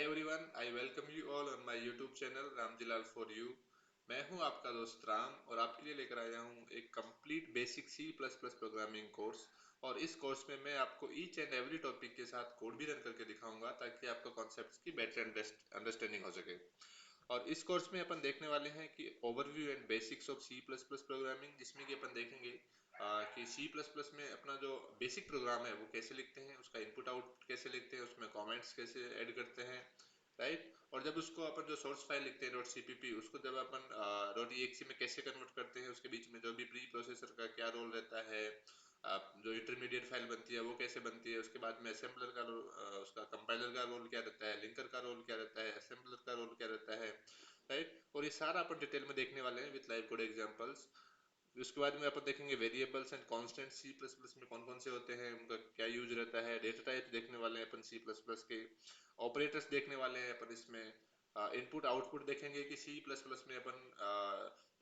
Everyone, I welcome you all on my YouTube channel Ramjilal for you. मैं हूं आपका दोस्त राम और आपके लिए लेकर आया हूं एक complete basic C plus plus programming course. और इस कोर्स में मैं आपको ईच एंड एवरी टॉपिक के साथ कोड भी रन करके दिखाऊंगा ताकि आपको कॉन्सेप्ट्स की बेटर अंडरस्टैंडिंग हो सके। और इस कोर्स में अपन देखने वाले हैं कि overview and basics of C plus plus programming, जिसमें कि अपन देखेंगे कि सी प्लस प्लस में अपना जो बेसिक प्रोग्राम है वो कैसे लिखते हैं, उसका इनपुट आउटपुट कैसे लिखते हैं, उसमें कमेंट्स कैसे ऐड करते हैं, राइट। और जब उसको अपन जो सोर्स फाइल लिखते हैं .cpp, उसको जब अपन .exe में कैसे कन्वर्ट करते हैं, उसके बीच में जो भी प्री प्रोसेसर का क्या रोल रहता है, जो इंटरमीडिएट फाइल बनती है वो कैसे बनती है, उसके बाद में असेंबलर का उसका कंपाइलर का रोल क्या रहता है, लिंकर का रोल क्या रहता है, असेंबलर का रोल क्या रहता है, राइट। और ये सारा अपन डिटेल में देखने वाले हैं विद लाइव कोड एग्जांपल्स। उसके बाद में अपन देखेंगे variables and constant C plus plus में कौन कौन से होते हैं, उनका क्या यूज रहता है, डेटा टाइप देखने वाले हैं अपन सी प्लस प्लस के, ऑपरेटर्स देखने वाले हैं अपन इसमें, इनपुट आउटपुट देखेंगे कि सी प्लस प्लस में अपन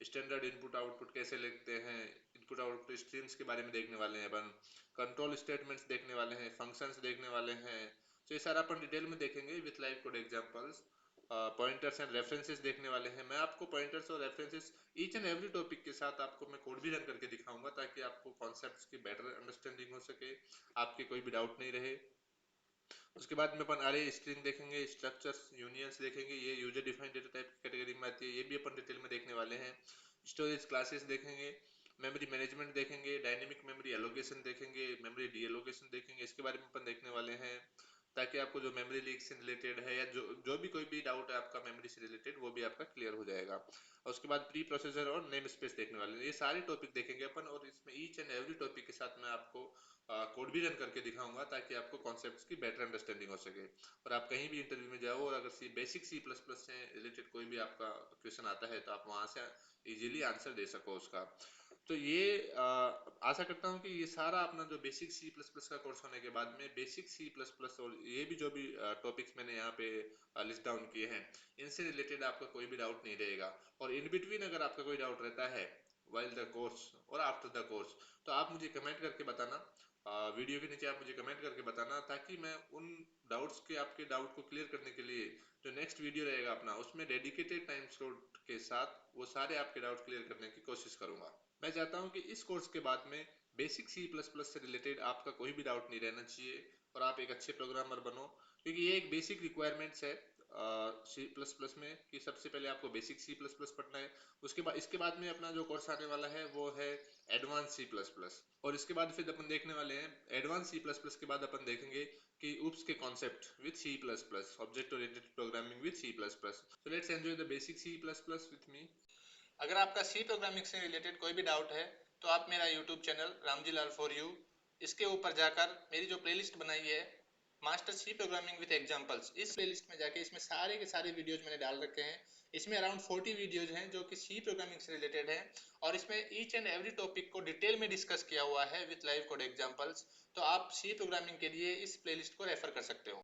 स्टैंडर्ड इनपुट आउटपुट कैसे लिखते हैं, इनपुट आउटपुट स्ट्रीम्स के बारे में देखने वाले हैं अपन, कंट्रोल स्टेटमेंट्स देखने वाले हैं, फंक्शंस देखने वाले हैं। तो ये सारा अपन डिटेल में देखेंगे with live code examples. Pointers and references देखने वाले हैं। मैं आपको पॉइंटर्स और references each and every topic के साथ आपको मैं कोड भी रन करके दिखाऊंगा ताकि आपको कॉन्सेप्ट्स की बेटर अंडरस्टैंडिंग हो सके, आपके कोई भी डाउट नहीं रहे। उसके बाद में अपन अरे स्ट्रिंग देखेंगे, स्ट्रक्चर्स यूनियंस देखेंगे, ये यूजर डिफाइंड डेटा टाइप की कैटेगरी में आती है, ये भी अपन डिटेल में देखने वाले हैं। स्टोरेज क्लासेस देखेंगे, मेमोरी मैनेजमेंट देखेंगे, डायनेमिक मेमोरी एलोकेशन देखेंगे, मेमोरी डी एलोकेशन देखेंगे, इसके बारे में अपन देखने वाले हैं ताकि आपको जो मेमोरी लीक से रिलेटेड है या जो भी कोई भी डाउट है आपका मेमोरी से रिलेटेड, वो भी आपका क्लियर हो जाएगा। और उसके बाद प्री प्रोसेसर और नेम स्पेस देखने वाले हैं। ये सारे टॉपिक देखेंगे अपन और इसमें ईच एंड एवरी टॉपिक के साथ मैं आपको कोड भी रन करके दिखाऊंगा ताकि आपको कॉन्सेप्ट्स की बेटर अंडरस्टैंडिंग हो सके। और आप कहीं भी इंटरव्यू में जाओ और अगर बेसिक सी प्लस प्लस से रिलेटेड कोई भी आपका क्वेश्चन आता है तो आप वहां से इजीली आंसर दे सको उसका। तो ये आशा करता हूँ कि ये सारा अपना जो बेसिक सी प्लस प्लस का कोर्स होने के बाद में बेसिक सी प्लस प्लस और ये भी जो भी टॉपिक्स मैंने यहाँ पे लिस्ट डाउन किए हैं, इनसे रिलेटेड आपका कोई भी डाउट नहीं रहेगा। और इन बिटवीन अगर आपका कोई डाउट रहता है वाइल द कोर्स और आफ्टर द कोर्स, तो आप मुझे कमेंट करके बताना। वीडियो के नीचे आप मुझे कमेंट करके बताना ताकि मैं उन डाउट्स के आपके डाउट को क्लियर करने के लिए जो नेक्स्ट वीडियो रहेगा अपना, उसमें डेडिकेटेड टाइम स्लॉट के साथ वो सारे आपके डाउट क्लियर करने की कोशिश करूंगा। मैं चाहता हूं कि इस कोर्स के बाद में बेसिक सी प्लस प्लस से रिलेटेड आपका कोई भी डाउट नहीं रहना चाहिए और आप एक अच्छे प्रोग्रामर बनो, क्योंकि ये एक बेसिक रिक्वायरमेंट्स है सी प्लस प्लस में कि सबसे पहले आपको बेसिक सी प्लस प्लस पढ़ना है। उसके बाद इसके बाद में अपना जो कोर्स आने वाला है वो है एडवांस सी प्लस प्लस, और इसके बाद फिर अपन देखने वाले हैं एडवांस सी प्लस प्लस के बाद अपन देखेंगे कि उप्स के concept with C plus plus, object oriented programming with C plus plus. So let's enjoy the basic C plus plus with me. अगर आपका सी प्रोग्रामिंग से रिलेटेड कोई भी डाउट है तो आप मेरा YouTube channel Ramjilal for you, इसके ऊपर जाकर मेरी जो प्लेलिस्ट बनाई है master C programming with examples, इस प्लेलिस्ट में जाके इसमें सारे के सारे वीडियोज मैंने डाल रखे हैं। इसमें अराउंड 40 वीडियोज हैं जो कि सी प्रोग्रामिंग से रिलेटेड है और इसमें ईच एंड एवरी टॉपिक को डिटेल में डिस्कस किया हुआ है विद लाइव कोड एग्जांपल्स। तो आप सी प्रोग्रामिंग के लिए इस प्लेलिस्ट को रेफर कर सकते हो।